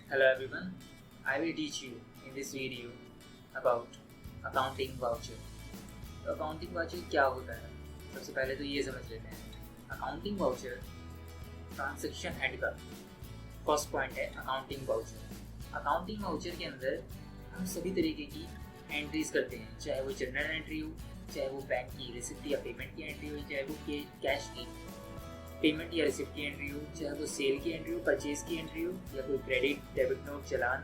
Hello everyone, I will teach you in this video about accounting voucher. तो accounting voucher क्या होता है? सबसे पहले तो ये समझ लेते हैं। अकाउंटिंग वाउचर ट्रांजैक्शन हेड का फर्स्ट पॉइंट है अकाउंटिंग वाउचर। अकाउंटिंग वाउचर के अंदर हम सभी तरीके की एंट्रीज करते हैं, चाहे वो जनरल एंट्री हो, चाहे वो बैंक की रिसिप्ट या पेमेंट की एंट्री हो, चाहे वो कैश की पेमेंट या रिसिप्ट की एंट्री हो, चाहे वो सेल की एंट्री हो, परचेज की एंट्री हो, या कोई क्रेडिट डेबिट नोट चालान,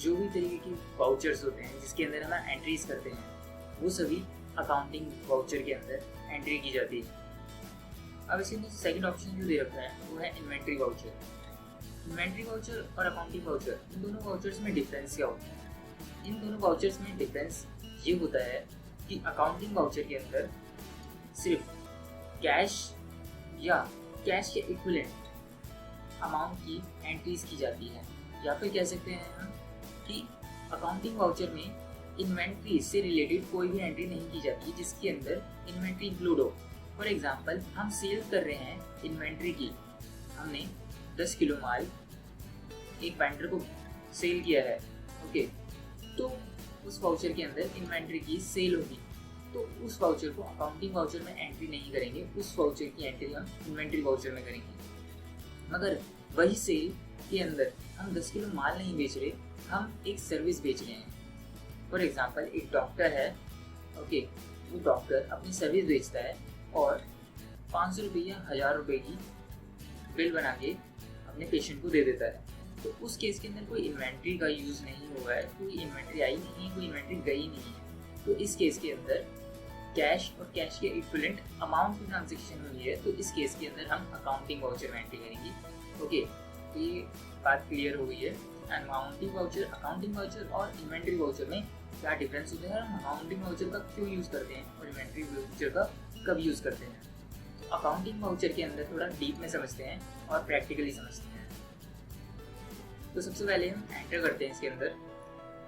जो भी तरीके की वाउचर्स होते हैं जिसके अंदर हम एंट्रीज करते हैं वो सभी अकाउंटिंग वाउचर के अंदर एंट्री की जाती है। अब इसके अंदर सेकंड ऑप्शन जो दे रखा है वो है इन्वेंट्री वाउचर। इन्वेंट्री वाउचर और अकाउंटिंग वाउचर, इन दोनों वाउचर्स में डिफरेंस क्या होता है? इन दोनों वाउचर्स में डिफरेंस ये होता है कि अकाउंटिंग वाउचर के अंदर सिर्फ कैश या कैश के इक्विवेलेंट अमाउंट की एंट्रीज की जाती है, या फिर कह सकते हैं हम कि अकाउंटिंग वाउचर में इन्वेंट्री से रिलेटेड कोई भी एंट्री नहीं की जाती है जिसके अंदर इन्वेंट्री इंक्लूड हो। फॉर एग्जांपल, हम सेल कर रहे हैं इन्वेंट्री की, हमने 10 किलो माल एक वेंडर को सेल किया है, ओके, तो उस वाउचर के अंदर इन्वेंट्री की सेल होगी, तो उस वाउचर को अकाउंटिंग वाउचर में एंट्री नहीं करेंगे, उस वाउचर की एंट्री हम इन्वेंट्री वाउचर में करेंगे। मगर वही सेल के अंदर हम 10 किलो माल नहीं बेच रहे, हम एक सर्विस बेच रहे हैं। फॉर एग्जांपल, एक डॉक्टर है, ओके, वो डॉक्टर अपनी सर्विस बेचता है और 500 रुपये या 1000 रुपये की बिल बना के अपने पेशेंट को दे देता है। तो उस केस के अंदर कोई इन्वेंट्री का यूज़ नहीं हुआ है, कोई इन्वेंट्री आई नहीं है, कोई इन्वेंट्री गई नहीं है। तो इस केस के अंदर कैश और कैश के इक्विवेलेंट अमाउंट की ट्रांजैक्शन हुई है, तो इस केस के अंदर हम अकाउंटिंग वाउचर में एंट्री करेंगे। ओके, तो ये बात क्लियर हो गई है। अकाउंटिंग वाउचर और इन्वेंट्री वाउचर में क्या डिफरेंस होता है, हम अकाउंटिंग वाउचर का क्यों यूज़ करते हैं और इन्वेंट्री वाउचर का कब यूज़ करते हैं। तो अकाउंटिंग वाउचर के अंदर थोड़ा डीप में समझते हैं और प्रैक्टिकली समझते हैं। तो सबसे पहले हम एंटर करते हैं इसके अंदर।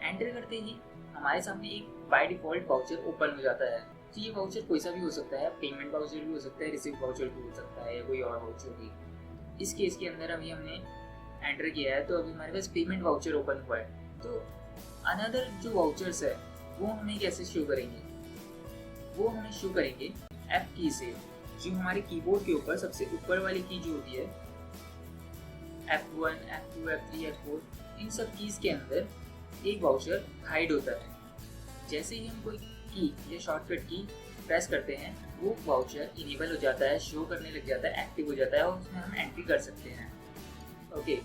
एंटर करते ही हमारे सामने एक बाय डिफॉल्ट वाउचर ओपन हो जाता है। तो ये वाउचर कोई सा भी हो सकता है, पेमेंट वाउचर भी हो सकता है, रिसिप्ट वाउचर भी हो सकता है, या कोई और वाउचर भी। इस केस के अंदर अभी हमने एंटर किया है, तो अभी हमारे पास पेमेंट वाउचर ओपन हुआ है। तो अनदर जो वाउचर्स है वो हमें कैसे शो करेंगे? वो हमें शो करेंगे F की से, जो हमारे कीबोर्ड के ऊपर सबसे ऊपर वाली की जो होती है, F1, F2, F3, F4, इन सब कीज के अंदर एक वाउचर हाइड होता है। जैसे ही हम कोई की या शॉर्टकट की प्रेस करते हैं, वो वाउचर इनेबल हो जाता है, शो करने लग जाता है, एक्टिव हो जाता है और उसमें हम एंट्री कर सकते हैं। ओके,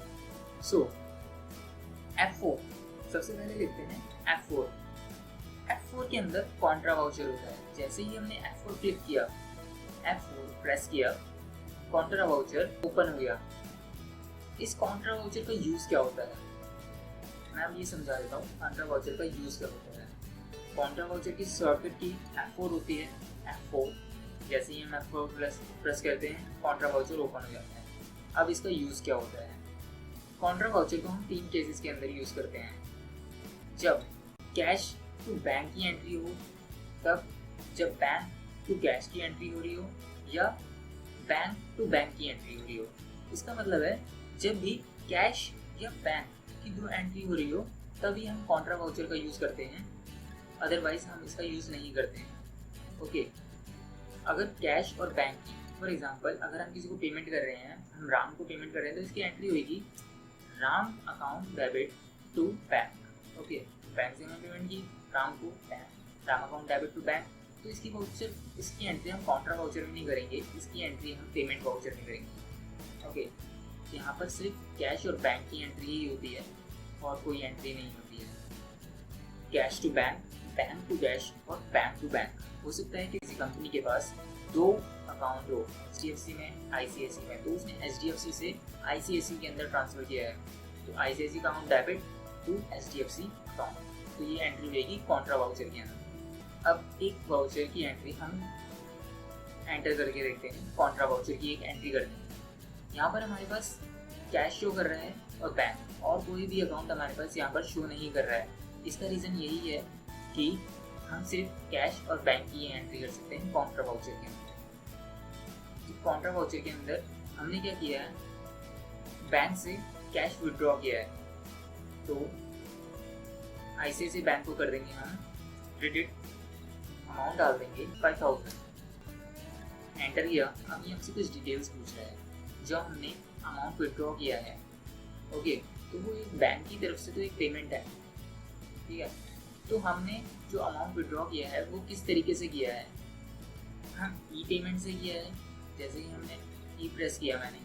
सो F4 सबसे पहले लिखते हैं F4। F4 के अंदर कॉन्ट्रा वाउचर होता है। जैसे ही हमने F4 क्लिक किया, F4 प्रेस किया, कॉन्ट्रा वाउचर ओपन हो गया। इस कॉन्ट्रा वाउचर का यूज क्या होता है मैं अब ये समझा देता हूँ। कॉन्ट्रा वाउचर का यूज क्या होता है? कॉन्ट्रा वाउचर की शॉर्टकट की F4 होती है। F4 जैसे ही हम F4 प्रेस करते हैं, कॉन्ट्रा वाउचर ओपन हो जाता है। अब इसका यूज क्या होता है? कॉन्ट्रा वाउचर को हम 3 केसेस के अंदर यूज करते हैं। जब कैश टू बैंक की एंट्री हो, तब जब बैंक टू कैश की एंट्री हो रही हो, या बैंक टू बैंक की एंट्री हो रही हो। इसका मतलब है जब भी कैश या बैंक की 2 एंट्री हो रही हो तभी हम कॉन्ट्रा वाउचर का यूज करते हैं, अदरवाइज हम इसका यूज नहीं करते हैं। ओके, अगर कैश और बैंक की, फॉर एग्जांपल, अगर हम किसी को पेमेंट कर रहे हैं, हम राम को पेमेंट कर रहे हैं, तो इसकी एंट्री होगी Ram account debit to bank. Okay, bank से हमने पेमेंट की राम को, Ram account debit to bank, तो इसकी वाउचर, इसकी एंट्री हम कॉन्ट्रा वाउचर में नहीं करेंगे, इसकी एंट्री हम पेमेंट वाउचर में करेंगे। ओके, यहाँ पर सिर्फ कैश और बैंक की एंट्री ही होती है और कोई एंट्री नहीं होती है। Cash to bank, bank to cash और बैंक टू बैंक। हो सकता है कि किसी कंपनी के पास 2 अकाउंट हो, HDFC में, ICICI में, तो उसने HDFC से ICICI के अंदर ट्रांसफर किया है, तो ICICI account debit to HDFC account, तो ये एंट्री रहेगी कॉन्ट्रा वाउचर के अंदर। अब एक वाउचर की एंट्री हम एंटर करके देखते हैं, कॉन्ट्रा वाउचर की एक एंट्री करते हैं। यहाँ पर हमारे पास कैश शो कर रहा है और बैंक, और कोई भी अकाउंट हमारे पास यहाँ पर शो नहीं कर रहा है। इसका रीज़न यही है कि हम सिर्फ कैश और बैंक की एंट्री कर सकते हैं कॉन्ट्रा वाउचर के अंदर। कॉन्ट्रा वाउचर के अंदर हमने क्या किया है, बैंक से कैश विड्रॉ किया है, तो ICICI बैंक को कर देंगे हम क्रेडिट, अमाउंट डाल देंगे 5000, एंटर किया। अब ये हमसे कुछ डिटेल्स पूछ रहा है जो हमने अमाउंट विड्रॉ किया है। ओके, तो वो एक बैंक की तरफ से तो एक पेमेंट है, ठीक है। तो हमने जो अमाउंट विड्रॉ किया है वो किस तरीके से किया है, हम ई पेमेंट से किया है। जैसे ही हमने ई प्रेस किया, मैंने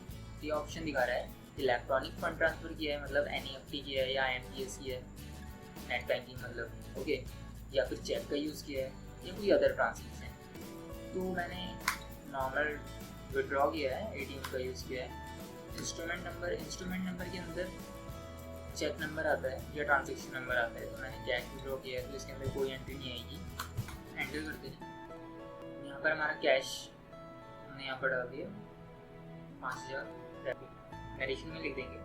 ये ऑप्शन दिखा रहा है इलेक्ट्रॉनिक फंड ट्रांसफ़र किया है, मतलब NEFT किया है या IMPS किया है, नेट बैंकिंग मतलब, ओके, या फिर चेक का यूज़ किया है या कोई अदर ट्रांसैक्शन। तो मैंने नॉर्मल विड्रॉ किया है, ATM का यूज़ किया है। इंस्ट्रूमेंट नंबर के अंदर चेक नंबर आता है या ट्रांजैक्शन नंबर आता है। तो मैंने कैश विड्रॉ किया है तो इसके अंदर कोई एंट्री नहीं आएगी। एंटर करते हैं, यहाँ पर हमारा कैश हमने यहाँ पर डाल दिया 5000। नरेशन में लिख देंगे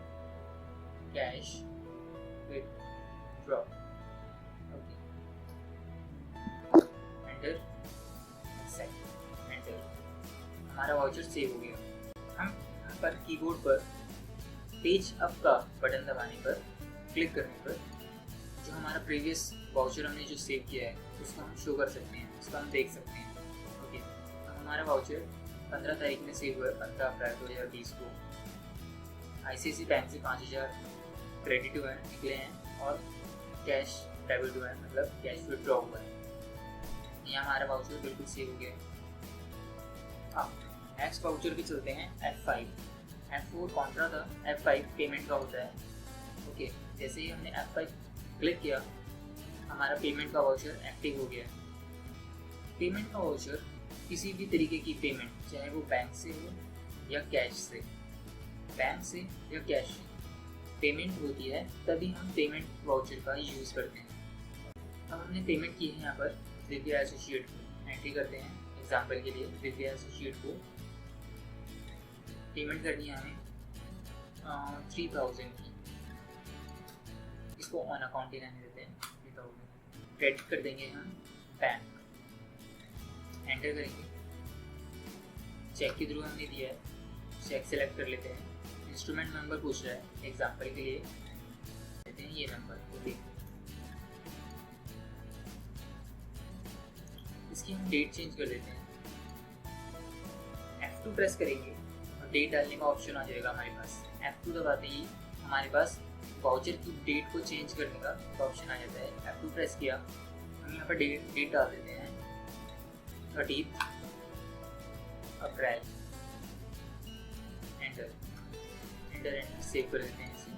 cash withdraw, okay, enter, enter. हमारा वाउचर सेव हो गया। हम यहाँ पर कीबोर्ड पर पेज अप का बटन दबाने पर, क्लिक करने पर जो हमारा प्रीवियस वाउचर हमने जो सेव किया है उसको हम शो कर सकते हैं, उसको हम देख सकते हैं। ओके, तो हमारा वाउचर 15 तारीख में सेव हुआ है, 15 अप्रैल 2020 को। ICICI बैंक से 5000 क्रेडिट हुए हैं, निकले हैं, और कैश डेबिट हुआ है, मतलब कैश विड्रॉ हुआ है। यहाँ हमारा वाउचर बिल्कुल सेव हो गया है। अब नेक्स्ट वाउचर पे चलते हैं F5। F4 कॉन्ट्रा था, F5 पेमेंट का होता है। ओके, जैसे ही हमने F5 क्लिक किया हमारा पेमेंट का वाउचर एक्टिव हो गया। पेमेंट का वाउचर किसी भी तरीके की पेमेंट, चाहे वो बैंक से हो या कैश से, बैंक से या कैश से पेमेंट होती है, तभी हम पेमेंट वाउचर का यूज़ करते हैं। अब हमने पेमेंट की है यहाँ पर दिव्या एसोसिएट को, एंट्री करते हैं। एग्जाम्पल के लिए दिव्या एसोसिएट को पेमेंट करनी है हमें 3000 की, इसको ऑन अकाउंट ही रहने देते हैं 3000। क्रेडिट कर देंगे हम बैंक, एंटर करेंगे। चेक के थ्रू हमने दिया है, चेक सेलेक्ट कर लेते हैं। इंस्ट्रूमेंट नंबर पूछ रहा है, एग्जाम्पल के लिए देते हैं ये नंबर, ओके। इसकी हम डेट चेंज कर देते हैं, F2 प्रेस करेंगे और डेट डालने का ऑप्शन आ जाएगा हमारे पास। F2 दबाते ही हमारे पास वाउचर की डेट को चेंज करने का ऑप्शन आ जाता है। F2 प्रेस किया, हम यहाँ पर डेट डाल देते हैं 30 अप्रैल, एंटर, एंटर सेव कर देते हैं इसे।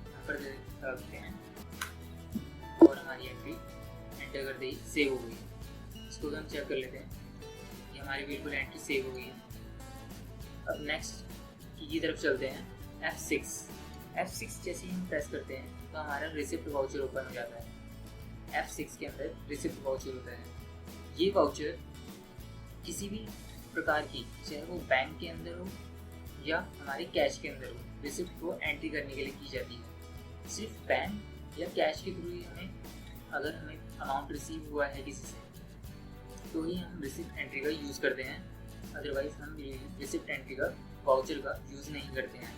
यहाँ पर डालते हैं और हमारी एंट्री एंटर कर दी, सेव हो गई। इसको भी हम चेक कर लेते हैं, ये हमारी बिल्कुल एंट्री सेव हो गई है। अब नेक्स्ट की तरफ चलते हैं, F6 जैसे ही हम प्रेस करते हैं तो हमारा रिसिप्ट वाउचर ओपन हो जाता है। F6 के अंदर रिसिप्ट वाउचर होता है। ये वाउचर किसी भी प्रकार की, चाहे वो बैंक के अंदर हो या हमारे कैश के अंदर हो, रिसिप्ट को एंट्री करने के लिए की जाती है। सिर्फ बैंक या कैश के थ्रू ही अगर हमें अमाउंट रिसीव हुआ है किसी से तो ही हम रिसिप्ट एंट्री का यूज़ करते हैं, अदरवाइज हम रिसिप्ट एंट्री का वाउचर का यूज़ नहीं करते हैं।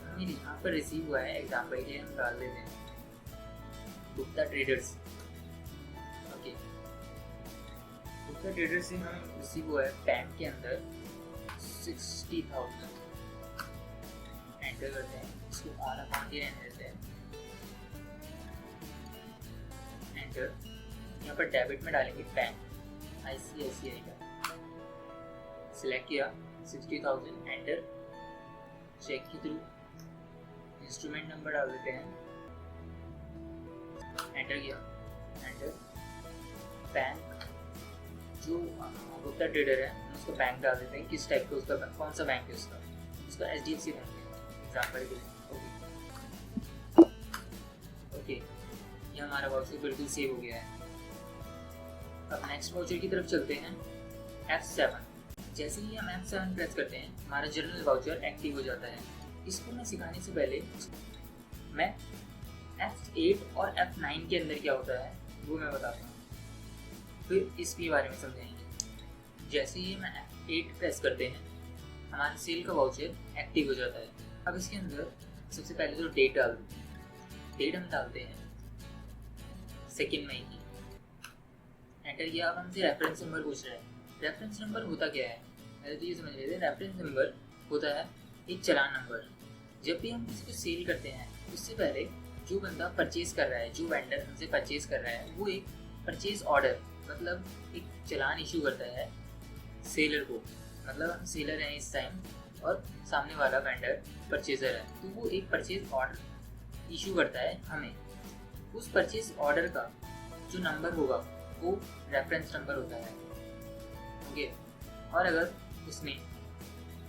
हमें यहाँ पर रिसीव हुआ है, एग्जाम्पल के हम डाल देते हैं Gupta traders, okay. Gupta traders से हम रिसीव हुआ है बैंक के अंदर 60,000, एंटर करते हैं, इसको ऑन अकाउंट ही रहने देते हैं, एंटर। यहाँ पर डेबिट में डालेंगे बैंक ICICI का, सिलेक्ट किया 60,000, एंटर। चेक के थ्रू इंस्ट्रूमेंट नंबर डाल देते हैं, एंटर किया, एंटर। बैंक जो गुप्ता ट्रेडर है उसका बैंक डाल देते हैं, किस टाइप का उसका कौन सा बैंक है उसका HDFC बैंक है एग्जाम्पल के लिए, ओके। ये हमारा वाउचर बिल्कुल सेव हो गया है। अब नेक्स्ट वाउचर की तरफ चलते हैं, F7। जैसे ही हम F7 प्रेस करते हैं हमारा जनरल वाउचर एक्टिव हो जाता है। इसको मैं सिखाने से पहले मैं F8 और F9 के अंदर क्या होता है वो मैं बताता हूँ, फिर इसके बारे में समझेंगे। जैसे ही मैं F8 प्रेस करते हैं हमारे सेल का वाउचर एक्टिव हो जाता है। अब इसके अंदर सबसे पहले तो डेट डाल दो। डेट हम डालते हैं 2 मई की। एंटर किया। अब हमसे रेफरेंस नंबर पूछ रहा है। रेफरेंस नंबर होता क्या है, पहले तो ये समझ लेते हैं। रेफरेंस नंबर होता है एक चालान नंबर। जब भी हम किसी को सेल करते हैं उससे पहले जो बंदा परचेज कर रहा है, जो वेंडर हमसे परचेज कर रहा है, वो एक परचेज ऑर्डर मतलब एक चालान इशू करता है सेलर को। मतलब हम सेलर हैं इस टाइम और सामने वाला वेंडर परचेजर है, तो वो एक परचेज ऑर्डर इशू करता है हमें। उस परचेज ऑर्डर का जो नंबर होगा वो रेफरेंस नंबर होता है। ओके। और अगर उसने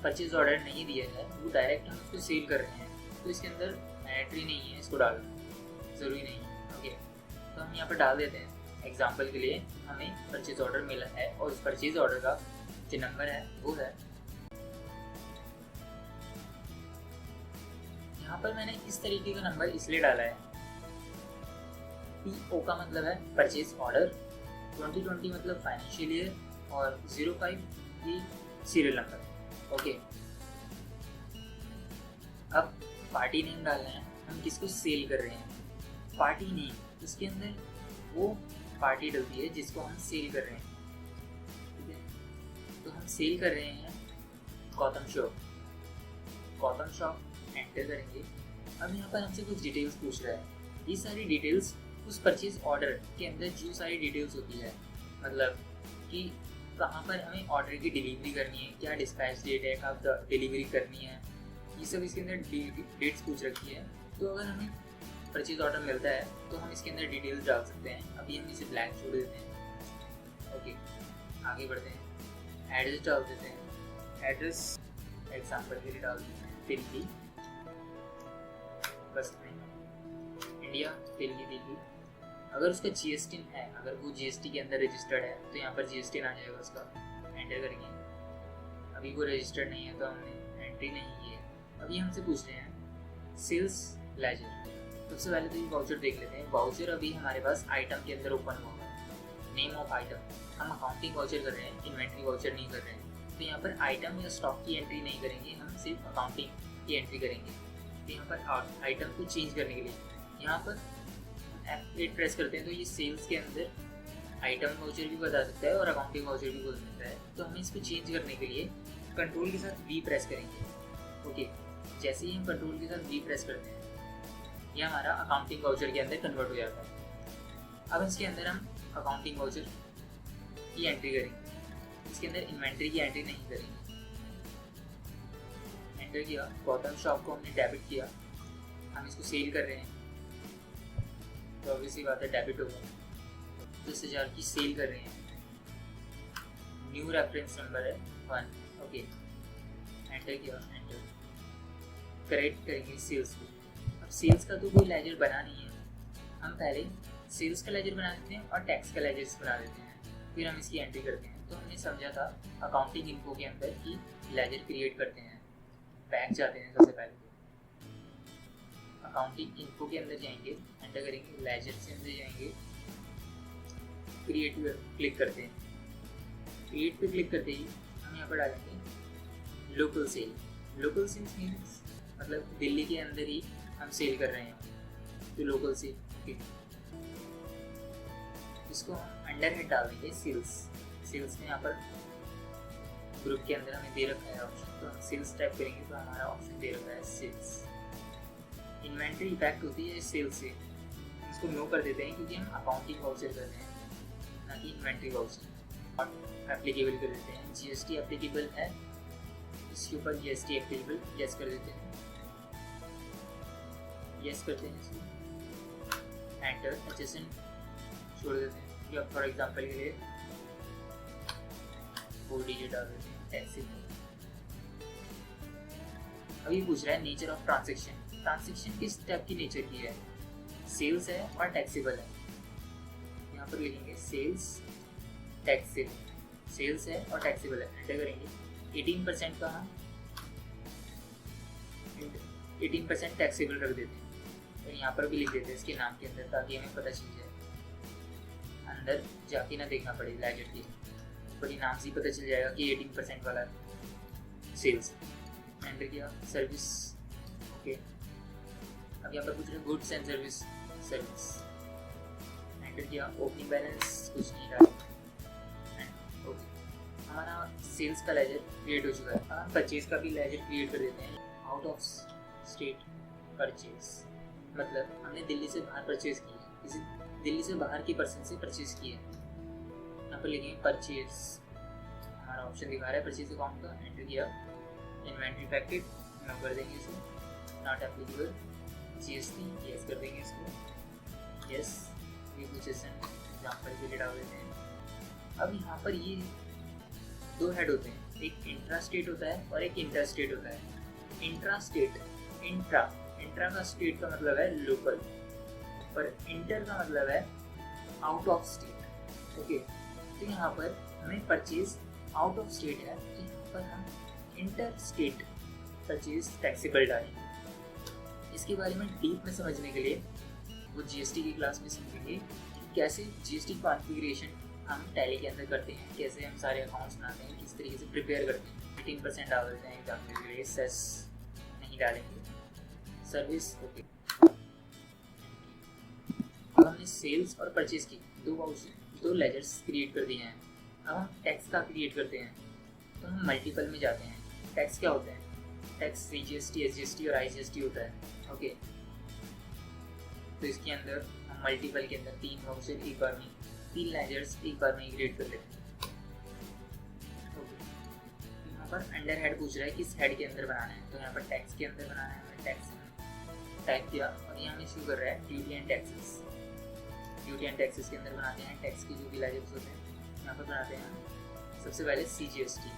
परचेज ऑर्डर नहीं दिया है, वो डायरेक्ट हम उसको सेल कर रहे हैं, तो इसके अंदर मैंडेटरी नहीं है इसको डालना, ज़रूरी नहीं है। ओके, तो हम यहाँ पर डाल देते हैं। एग्जाम्पल के लिए हमें परचेज ऑर्डर मिला है और उस परचेज ऑर्डर का जो नंबर है वो है, यहाँ पर मैंने इस तरीके का नंबर इसलिए डाला है, PO का मतलब है परचेज ऑर्डर, 2020 मतलब फाइनेंशियल ईयर, और 05 ये सीरियल नंबर। ओके। अब पार्टी नेम डालना है, हम किसको सेल कर रहे हैं। पार्टी नेम, उसके अंदर वो पार्टी डलती है जिसको हम सेल कर रहे हैं। ठीक है, तो हम सेल कर रहे हैं Gautam shop. Gautam shop enter करेंगे। अब यहाँ पर हमसे कुछ डिटेल्स पूछ रहा है। ये सारी डिटेल्स उस परचेज ऑर्डर के अंदर जो सारी डिटेल्स होती है, मतलब कि कहाँ पर हमें ऑर्डर की डिलीवरी करनी है, क्या डिस्पैच डेट है, कब डिलीवरी करनी है, ये सब इसके अंदर डेट्स पूछ रखी है। तो अगर हमें परचेज ऑर्डर मिलता है तो हम इसके अंदर डिटेल्स डाल सकते हैं। अभी हम इसे ब्लैंक छोड़ देते हैं। ओके, आगे बढ़ते हैं। एड्रेस डाल देते हैं। एड्रेस एग्जाम्पल के लिए डाल देते हैं दिल्ली, बस में इंडिया, दिल्ली। अगर उसका GST है, अगर वो GST के अंदर रजिस्टर्ड है तो यहाँ पर GST आ जाएगा उसका, एंटर करेंगे। अभी वो रजिस्टर्ड नहीं है तो हमने एंट्री नहीं की है। अभी हमसे पूछ रहे हैं सेल्स लेजर। सबसे पहले तो ये वाउचर देख लेते हैं। वाउचर अभी हमारे पास आइटम के अंदर ओपन हुआ है, नेम ऑफ आइटम। हम अकाउंटिंग वाउचर कर रहे हैं, इन्वेंट्री वाउचर नहीं कर रहे हैं। तो यहाँ पर आइटम या स्टॉक की एंट्री नहीं करेंगे, हम सिर्फ अकाउंटिंग की एंट्री करेंगे। तो यहाँ पर आइटम को चेंज करने के लिए यहाँ पर F8 प्रेस करते हैं तो ये सेल्स के अंदर आइटम वाउचर भी बता सकता है और अकाउंटिंग वाउचर भी बोल सकता है। तो हमें इसको चेंज करने के लिए कंट्रोल के साथ V प्रेस करेंगे। ओके, जैसे ही हम कंट्रोल के साथ V प्रेस करते हैं ये हमारा अकाउंटिंग वाउचर के अंदर कन्वर्ट हो जाता है। अब इसके अंदर हम अकाउंटिंग वाउचर की एंट्री करेंगे, इसके अंदर इन्वेंट्री की एंट्री नहीं करेंगे। एंटर किया, गौतम शॉप को हमने डेबिट किया, हम इसको सेल कर रहे हैं तो ऑब्वियसली बात है डेबिट होगा। 10,000 की सेल कर रहे हैं। न्यू रेफरेंस नंबर है 1। ओके, एंटर किया, एंटर। करेक्ट करेंगे सेल्स को। अब सेल्स का तो कोई लेजर बना नहीं है, हम पहले सेल्स का लेजर बना देते हैं और टैक्स का लेजर बना देते हैं, फिर हम इसकी एंट्री करते हैं। तो हमने समझा था अकाउंटिंग इन्फो के अंदर कि लेजर क्रिएट करते हैं। बैक जाते हैं, सबसे पहले अकाउंटिंग इन्फो के अंदर जाएंगे, एंटर करेंगे, लेजर से अंदर जाएंगे, क्रिएट क्लिक करते हैं। क्रिएट पे क्लिक करते ही हम यहाँ पर डालेंगे local cell. Local sales means मतलब दिल्ली के अंदर ही हम सेल कर रहे हैं, तो लोकल सेल। इसको हम अंडर हेड डाल देंगे सेल्स। सेल्स में यहाँ पर ग्रुप के अंदर हमें दे रखा है ऑप्शन, तो हम सेल्स टाइप करेंगे तो हमारा ऑप्शन दे रखा है सेल्स। इन्वेंट्री इफेक्ट होती है सेल्स से, इसको नो कर देते हैं क्योंकि हम अकाउंटिंग वाउचर कर रहे हैं ना कि इन्वेंट्री वाउचर। और एप्लीकेबल कर देते हैं, GST एप्लीकेबल है, इसके ऊपर GST एप्लीकेबल यस कर देते हैं। यस करते हैं इसको, एंटर। HSN छोड़ देते हैं, या फॉर एग्जांपल के लिए 4 डिजिट डाल देते हैं, टैक्सी। अभी पूछ रहा है नेचर ऑफ ट्रांजैक्शन। ट्रांजैक्शन किस टाइप की नेचर की है, सेल्स है और टैक्सेबल है। यहाँ पर लिखेंगे सेल्स टैक्सेबल, सेल्स है और टैक्सेबल है, एंटर करेंगे। 18% का हम 18% टैक्सेबल रख देते हैं, तो यहाँ पर भी लिख देते हैं इसके नाम के अंदर, ताकि हमें पता चल जाए, अंदर जाके ना देखना पड़े लेजर के ऊपर, ही नाम से ही पता चल जाएगा कि 18% वाला सेल्स। एंटर किया, सर्विस ओके, अब यहाँ पर पूछ रहे हैं goods and service, service enter किया, ओपनिंग बैलेंस कुछ नहीं रहा, ओके, हमारा सेल्स का लेजर क्रिएट हो चुका है। अब हम परचेज का भी लेजर क्रिएट कर देते हैं। आउट ऑफ स्टेट परचेज, मतलब हमने दिल्ली से बाहर परचेज की है, किसी दिल्ली से बाहर की पर्सन से परचेज की है। यहाँ पर लिखेंगे परचेज, हमारा ऑप्शन दिखा रहा है परचेज अकाउंट का, एंटर किया, इन्वेंट्री इफेक्टेड नो कर देंगे इसको, नॉट एप्लीकेबल, जीएसटी यस कर देंगे इसको, यस, ये कुछ एग्जाम्पल के लिए डाल देते हैं। अब यहाँ पर ये दो हेड होते हैं, एक इंट्रा स्टेट होता है और एक इंटर स्टेट होता है। इंट्रा स्टेट, इंट्रा का स्टेट का मतलब है लोकल, पर इंटर का मतलब है आउट ऑफ स्टेट। ओके, तो यहाँ पर हमें परचेज आउट ऑफ स्टेट है, तो यहाँ पर हम इंटर स्टेट परचेज टैक्सेबल डालेंगे। इसके बारे में डीप में समझने के लिए वो जीएसटी की क्लास में समझेंगे कि कैसे जीएसटी कॉन्फ़िगरेशन हम टैली के अंदर करते हैं, कैसे हम सारे अकाउंट्स बनाते हैं, किस तरीके से प्रिपेयर करते हैं। 18% डाल देते हैं एग्जाम्पल के लिए, सेस नहीं डालेंगे, सर्विस ओके। अब हमने सेल्स और परचेज की दो लेजर्स क्रिएट कर दिए हैं। अब हम टैक्स का क्रिएट करते हैं, तो हम मल्टीपल में जाते हैं। टैक्स क्या होता है? टैक्स सीजीएसटी, एसजीएसटी और आईजीएसटी होता है। ओके, तो इसके अंदर हम मल्टीपल के अंदर 3 वाउचर एक बार में, 3 लेजर्स एक बार में क्रिएट कर लेते हैं। ओके, यहाँ पर अंडर हेड पूछ रहा है किस हेड के अंदर बनाना है, तो यहाँ पर टैक्स के अंदर बनाना है। हमें टैक्स टाइप किया और यहाँ हमें शो कर रहा है duty and taxes. Duty and taxes के अंदर बनाते हैं टैक्स की जो भी लेजर्स होते हैं। यहाँ पर बनाते हैं सबसे पहले सीजीएसटी,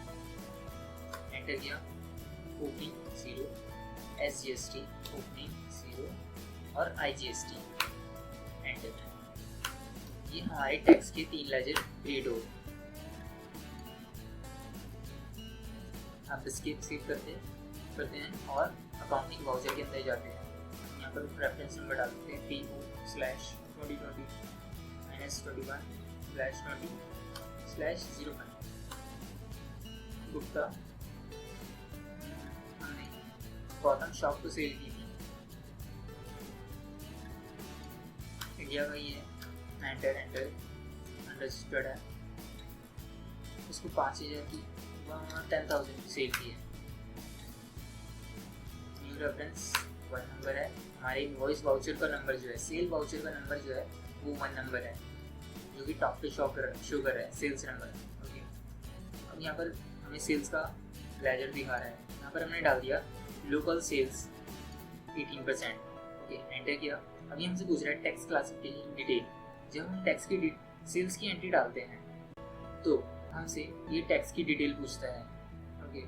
एंटर किया, ओपनिंग 0, एसजीएसटी ओपनिंग 0 और आईजीएसटी एंटर। ये हमारे टैक्स के 3 लेजर क्रिएट हो। आप स्किप करते हैं और अकाउंटिंग वाउचर के अंदर जाते हैं। यहाँ पर रेफरेंस नंबर डालते हैं PO/2020-21/20/01। गुप्ता हमने गौतम शॉप को सेल की थी, इंडिया का ही है, एंटर अंडरस्टूड है। उसको 5000 की 10,000 की सेल की है। न्यू रेफरेंस 1 नंबर है। हमारे इनवॉइस वाउचर का नंबर जो है, सेल वाउचर का नंबर जो है वो 1 नंबर है, जो कि टॉप पे शो कर रहा है, सेल्स नंबर। ओके, अब यहाँ पर हमें सेल्स का लेजर दिखा रहा है। यहाँ पर हमने डाल दिया लोकल सेल्स 18%। ओके, एंटर किया। अभी हमसे पूछ रहा है टैक्स क्लासिफिकेशन डिटेल। जब हम टैक्स की सेल्स की एंट्री डालते हैं तो हमसे ये टैक्स की डिटेल पूछता है। ओके,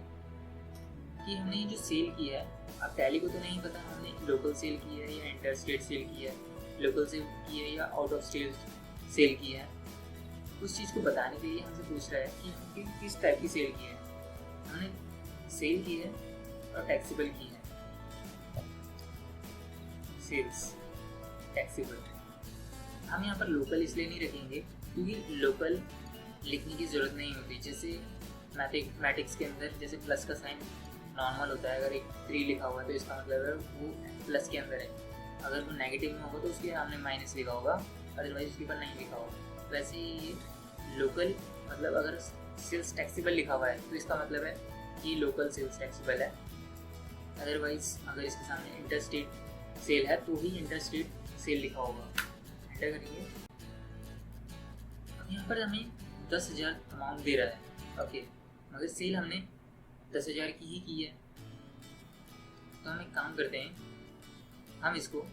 कि हमने ये जो सेल की है, अब टैली को तो नहीं पता हमने लोकल सेल की है या इंटर स्टेट सेल की है, लोकल सेल की है या आउट ऑफ स्टेट सेल की है। उस चीज़ को बताने के लिए हमसे पूछ रहा है कि हमने किस टाइप की सेल की है। हमने सेल की है और टैक्सेबल की है। सेल्स टैक्सेबल, हम यहाँ पर लोकल इसलिए नहीं रखेंगे क्योंकि लोकल लिखने की ज़रूरत नहीं होती। जैसे मैथमेटिक्स के अंदर जैसे प्लस का साइन नॉर्मल होता है, अगर एक 3 लिखा हुआ है तो इसका मतलब है वो प्लस के अंदर है। अगर वो नेगेटिव में होगा तो उसके सामने माइनस लिखा होगा, अदरवाइज उसके ऊपर नहीं लिखा होगा। वैसे ही लोकल मतलब अगर सेल्स टैक्सेबल लिखा हुआ है तो इसका मतलब है कि लोकल सेल्स टैक्सेबल है। अदरवाइज अगर इसके सामने इंटर स्टेट सेल है तो ही इंटर स्टेट सेल लिखा होगा। एंटर करेंगे। अब यहाँ पर हमें 10,000 अमाउंट दे रहा है। ओके, मगर सेल हमने 10,000 की ही की है, तो हम एक काम करते हैं, हम इसको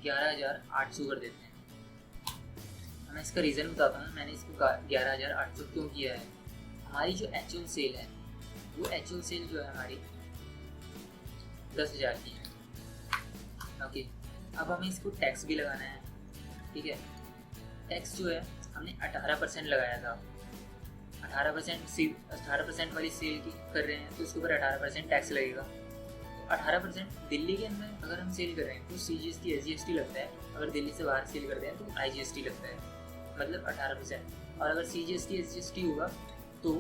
11,800 कर देते हैं। मैं इसका रीज़न बताता हूँ, मैंने इसको 11,800 क्यों किया है। हमारी जो एक्चुअल सेल है, वो एक्चुअल सेल जो है हमारी 10,000 की है। ओके, अब हमें इसको टैक्स भी लगाना है। ठीक है, टैक्स जो है हमने 18% लगाया था। 18% वाली सेल की कर रहे हैं तो इसके ऊपर 18% टैक्स लगेगा। तो 18% दिल्ली के अंदर अगर हम सेल कर रहे हैं तो CGST SGST लगता है, अगर दिल्ली से बाहर सेल करते हैं तो IGST लगता है, मतलब 18%। और अगर CGST SGST होगा तो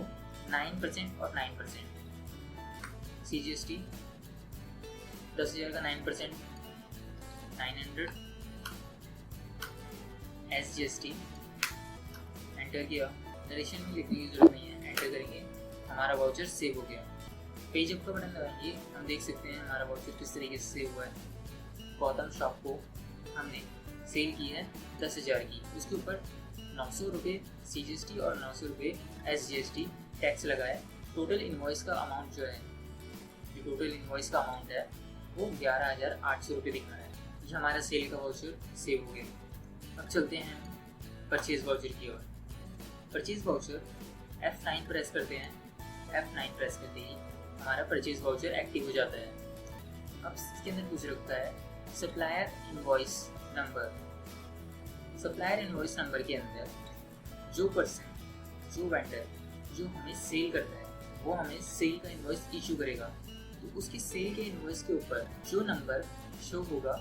9% और 9%। CGST 10,000 का 9%, 900 SGST एंटर किया। नरेशन में लिखने की जरूरत नहीं है, एंटर करेंगे, हमारा वाउचर सेव हो गया। पेज अप का बटन दबाएंगे, हम देख सकते हैं हमारा वाउचर किस तरीके से सेव हुआ है। गौतम शॉप को हमने सेल की है 10,000 की, उसके ऊपर 900 रुपये CGST और 900 रुपये SGST टैक्स लगा है। टोटल इन्वॉइस का अमाउंट जो है, जो टोटल इन्वॉइस का अमाउंट है वो 11,800 रुपये दिखा है। ये हमारा सेल का वाउचर सेव हो गया। अब चलते हैं परचेज वाउचर की ओर। परचेज वाउचर F9 प्रेस करते हैं, F9 प्रेस करते ही हमारा परचेज वाउचर एक्टिव हो जाता है। अब इसके अंदर पूछ रखता है supplier invoice number. Supplier invoice number के अंदर जो पर्सन, जो वेंडर जो हमें सेल करता है वो हमें सेल का इनवॉइस इशू करेगा, तो उसकी सेल के इनवॉइस के ऊपर जो नंबर शो होगा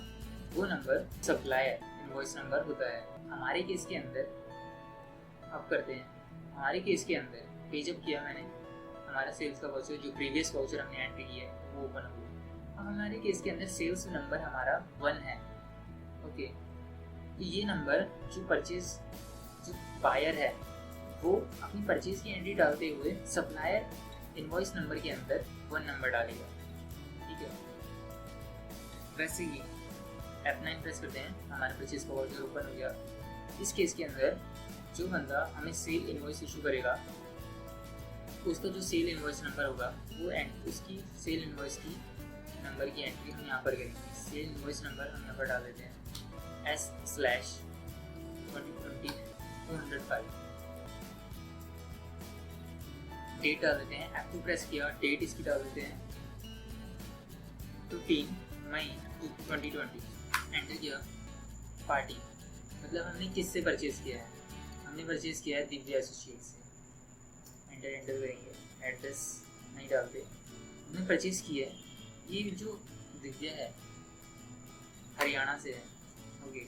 वो नंबर सप्लायर इनवॉइस नंबर होता है। हमारे केस के अंदर अब करते हैं, हमारे केस के अंदर पेज अप किया मैंने, हमारा सेल्स का वाउचर जो प्रीवियस वाउचर हमने एंट्री किया है वो ओपन हो गया। अब हमारे केस के अंदर सेल्स नंबर हमारा 1 है। ओके, तो ये नंबर जो परचेज, जो बायर है वो अपनी परचेज की एंट्री डालते हुए सप्लायर इनवॉइस नंबर के अंदर 1 नंबर डालेगा। ठीक है, वैसे ही F9 प्रेस करते हैं, हमारा परचेज का वाउचर ओपन हो गया। इस केस के अंदर जो बंदा हमें सेल इनवॉइस इशू करेगा उसका जो सेल इनवॉइस नंबर होगा वो उसकी सेल इनवॉइस की नंबर की एंट्री हम यहाँ पर करेंगे। सेल इनवॉइस नंबर हम यहाँ पर डाल देते हैं S/2020-205। डेट डाल देते हैं, F2 प्रेस किया, डेट इसकी डाल देते हैं 15 मई 2020, एंटर किया। पार्टी मतलब हमने किससे परचेज किया है, हमने परचेज किया है दिव्या एसोसिएट से। एंटर करेंगे, एड्रेस नहीं डालते, हमने परचेज किया है। ये जो दिव्या है हरियाणा से है। ओके,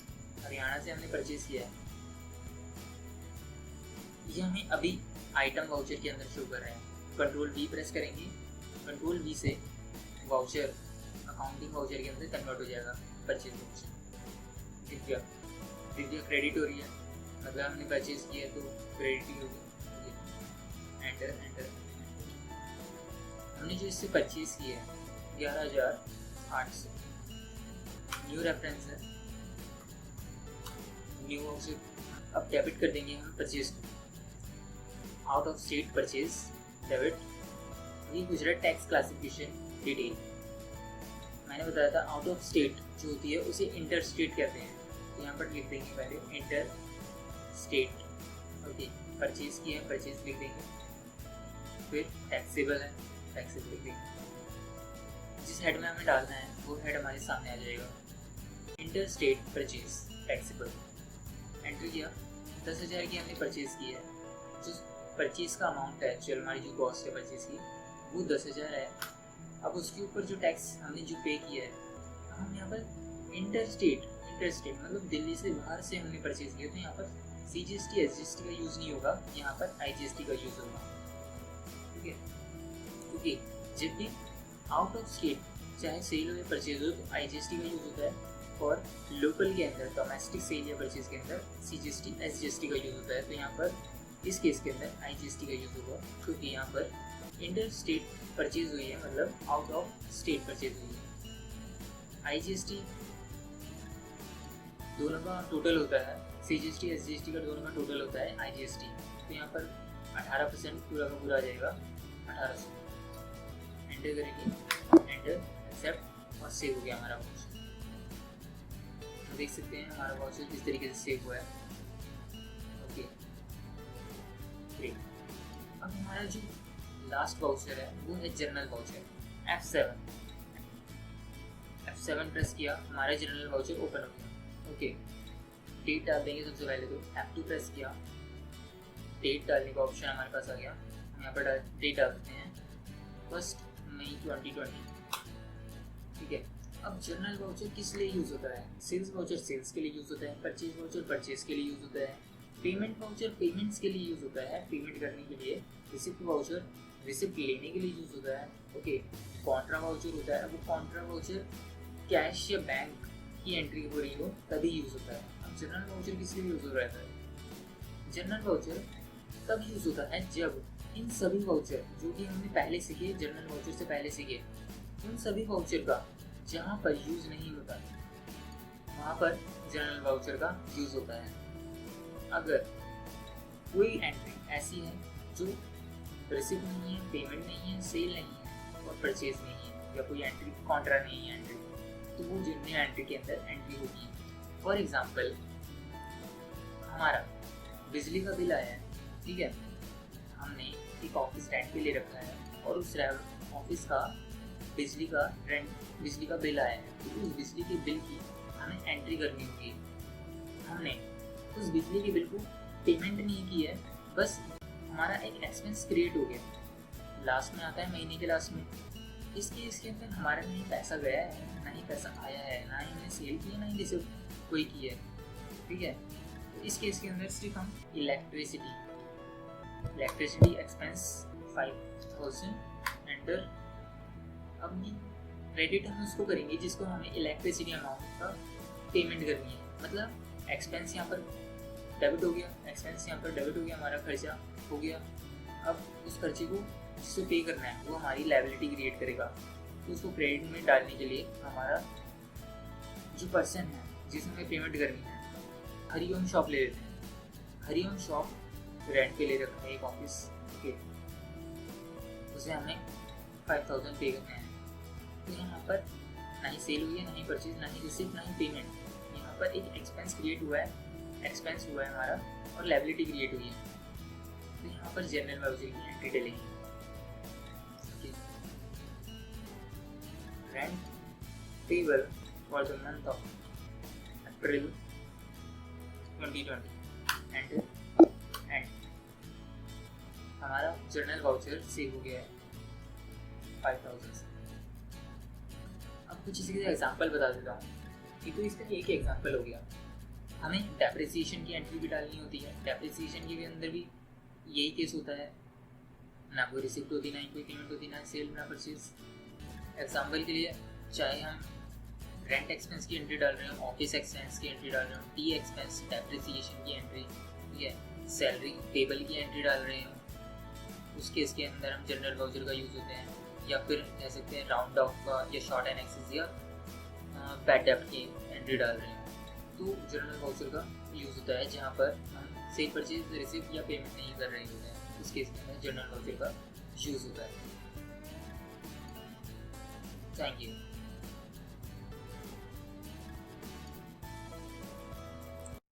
हरियाणा से हमने परचेज किया है। ये हमें अभी आइटम वाउचर के अंदर शो कर रहे हैं। कंट्रोल V प्रेस करेंगे, कंट्रोल V से वाउचर अकाउंटिंग वाउचर के अंदर कन्वर्ट हो जाएगा परचेज वाउचर। दिव्या क्रेडिट हो रही है, मतलब हमने परचेज किया है तो क्रेडिट ही होगी। एंटर हमने जो इससे परचेज किया है 11,800। न्यू रेफरेंस है, न्यू वाउचर। अब डेबिट कर देंगे हम परचेज को। Out of state purchase debit. ये गुजरात टैक्स क्लासिफिकेशन डिटेल मैंने बताया था। आउट ऑफ स्टेट जो होती है उसे इंटर स्टेट कहते हैं, तो यहाँ पर लिख देंगे पहले इंटर स्टेट। ओके, परचेज किया है, परचेज लिख देंगे। फिर टैक्सेबल है, टैक्सेबल लिख देंगे। जिस हेड में हमें डालना है वो हेड हमारे सामने आ जाएगा। Inter state purchase taxable, enter किया। 10,000 की हमने परचेज की है। जो परचेज का अमाउंट है, चलो हमारी जो कॉस्ट है परचेज की वो 10,000 है। अब उसके ऊपर जो टैक्स हमने जो पे किया है, हम यहाँ पर इंटर स्टेट मतलब दिल्ली से बाहर से हमने परचेज किया, तो यहाँ पर CGST SGST का यूज़ नहीं होगा, यहाँ पर IGST का यूज़ होगा। ठीक है, क्योंकि जब भी आउट ऑफ स्टेट चाहे सेल हो या परचेज हो तो IGST का यूज़ होता है, और लोकल के अंदर डोमेस्टिक सेल या परचेज के अंदर CGST SGST का यूज़ होता है। तो यहाँ पर इस केस के अंदर IGST का यूज़ होगा, क्योंकि यहाँ पर इंटर स्टेट परचेज हुई है, मतलब आउट ऑफ स्टेट परचेज हुई है। IGST दोनों का टोटल होता है, CGST SGST का दोनों का टोटल होता है IGST। तो यहाँ पर 18% पूरा का पूरा आ जाएगा 1800। एंटर करेंगे, एंटर एक्सेप्ट, और सेव हो गया हमारा वाउचर। हम देख सकते हैं हमारा वाउचर किस तरीके से सेव हुआ है। Okay, great. अब हमारा जो लास्ट वाउचर है वो है जनरल वाउचर। F7 प्रेस किया, हमारा जनरल वाउचर ओपन हो गया। ओके, डेट डाल देंगे सबसे पहले। तो F2 प्रेस किया, डेट डालने का ऑप्शन हमारे पास आ गया। हम यहाँ पर डेट डाल देते हैं 1 मई 2020। ठीक है, अब जनरल वाउचर किस लिए यूज़ होता है? सेल्स वाउचर सेल्स के लिए यूज़ होता है, परचेज वाउचर परचेज के लिए यूज़ होता है, पेमेंट वाउचर पेमेंट्स के लिए यूज़ होता है, पेमेंट करने के लिए। रिसिप्ट वाउचर रिसिप्ट लेने के लिए यूज़ होता है। ओके, कॉन्ट्रा वाउचर होता है, वो कॉन्ट्रा वाउचर कैश या बैंक की एंट्री हो रही हो तभी यूज़ होता है। अब जनरल वाउचर किस लिए यूज़ हो रहता है? जनरल वाउचर तब यूज़ होता है जब इन सभी वाउचर जो कि हमने पहले सीखे, जनरल वाउचर से पहले सीखे, उन सभी वाउचर का जहाँ पर यूज़ नहीं होता वहाँ पर जनरल वाउचर का यूज़ होता है। अगर कोई एंट्री ऐसी है जो रिसिप्ट नहीं है, पेमेंट नहीं है, सेल नहीं है और परचेज नहीं है, या कोई एंट्री कॉन्ट्रा नहीं है एंट्री, तो वो जनरल एंट्री के अंदर एंट्री होगी। फॉर एग्जाम्पल, हमारा बिजली का बिल आया है, ठीक है, हमने एक ऑफिस रेंट पे ले रखा है और उस ऑफिस का बिजली का बिल आया है, तो उस बिजली के बिल की हमें एंट्री करनी होगी। हमने उस बिजली के बिल को पेमेंट नहीं की है, बस हमारा एक एक्सपेंस क्रिएट हो गया। लास्ट में आता है महीने के लास्ट में, इस केस के अंदर हमारा नहीं पैसा गया है, ना ही पैसा आया है, ना ही हमने सेल की है, ना ही रिसिप्ट कोई की है, ठीक है। तो इस केस के अंदर सिर्फ हम इलेक्ट्रिसिटी एक्सपेंस 5000 एंटर। अब ये क्रेडिट हम उसको करेंगे जिसको हमें इलेक्ट्रिसिटी अमाउंट का पेमेंट करनी है। मतलब एक्सपेंस यहाँ पर डेबिट हो गया, एक्सपेंस यहाँ पर डेबिट हो गया, हमारा खर्चा हो गया। अब उस खर्चे को जिसको पे करना है वो हमारी लायबिलिटी क्रिएट करेगा, तो उसको क्रेडिट में डालने के लिए हमारा जो पर्सन है जिसमें हमें पेमेंट करनी है, हरिओम शॉप ले लेते हैं। हरिओम शॉप रेंट पे ले रखा है एक ऑफिस, ओके, उसे हमें 5000 पे करना है। तो यहाँ पर ना ही सेल हुई है, ना ही परचेज, ना ही रिसिप्ट, ना ही पेमेंट। यहाँ पर एक एक्सपेंस क्रिएट हुआ है, एक्सपेंस हुआ है हमारा, और लायबिलिटी क्रिएट हुई है। तो यहाँ पर जनरल वाउचर की एंट्री डलेगी। Rent payable for the month of April 2020 and हमारा जनरल वाउचर सेव हो गया है 5000 से। अब कुछ इसी का एग्जांपल बता देता हूँ। ये तो इसका एक एग्जांपल हो गया। हमें डेप्रिसिएशन की एंट्री भी डालनी होती है। डेप्रिसिएशन के अंदर भी यही केस होता है, ना कोई रिसिप्ट होती, ना ही कोई पेमेंट होती, ना सेल, ना परचेज। एग्जांपल के लिए, चाहे हम रेंट एक्सपेंस की एंट्री डाल रहे हो, ऑफिस एक्सपेंस की एंट्री डाल रहे हो, टी एक्सपेंस, डेप्रिसिएशन की एंट्री, ठीक है, सैलरी टेबल की एंट्री डाल रहे हो, उस केस के अंदर हम जनरल वाउचर का यूज़ होते हैं। या फिर कह सकते हैं राउंड ऑफ का, या शॉर्ट एंड एक्सेस, या बैड डेब्ट की एंट्री डाल रहे हैं, तो जनरल वाउचर का यूज़ होता है जहाँ पर हम सेल, परचेज, रिसिप्ट या पेमेंट नहीं कर रहे होते हैं। उस केस के अंदर जनरल वाउचर का यूज़ होता है। Thank you.